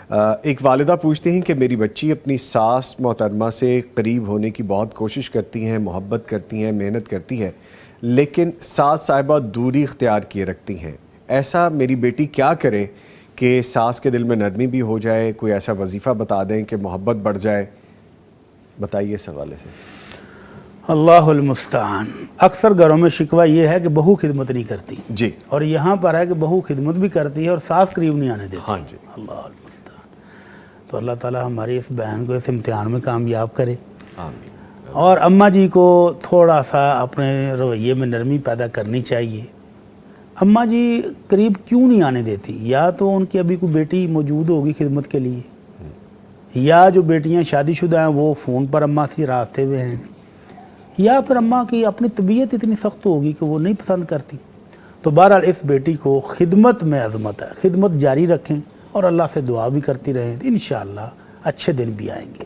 ایک والدہ پوچھتی ہیں کہ میری بچی اپنی ساس محترمہ سے قریب ہونے کی بہت کوشش کرتی ہیں، محبت کرتی ہیں، محنت کرتی ہے، لیکن ساس صاحبہ دوری اختیار کیے رکھتی ہیں۔ ایسا میری بیٹی کیا کرے کہ ساس کے دل میں نرمی بھی ہو جائے؟ کوئی ایسا وظیفہ بتا دیں کہ محبت بڑھ جائے، بتائیے اس حوالے سے۔ اللہ المستعان۔ اکثر گھروں میں شکوہ یہ ہے کہ بہو خدمت نہیں کرتی جی، اور یہاں پر ہے کہ بہو خدمت بھی کرتی ہے اور ساس قریب نہیں آنے دیتی۔ ہاں جی، اللہ المستعان۔ تو اللہ تعالی ہماری اس بہن کو اس امتحان میں کامیاب کرے، آمین۔ اور اماں جی کو تھوڑا سا اپنے رویے میں نرمی پیدا کرنی چاہیے۔ اماں جی قریب کیوں نہیں آنے دیتی؟ یا تو ان کی ابھی کوئی بیٹی موجود ہوگی خدمت کے لیے، یا جو بیٹیاں شادی شدہ ہیں وہ فون پر اماں سے رابطے ہوئے ہیں، یا پھر اماں کی اپنی طبیعت اتنی سخت ہوگی کہ وہ نہیں پسند کرتی۔ تو بہرحال اس بیٹی کو خدمت میں عظمت ہے، خدمت جاری رکھیں اور اللہ سے دعا بھی کرتی رہیں، انشاءاللہ اچھے دن بھی آئیں گے۔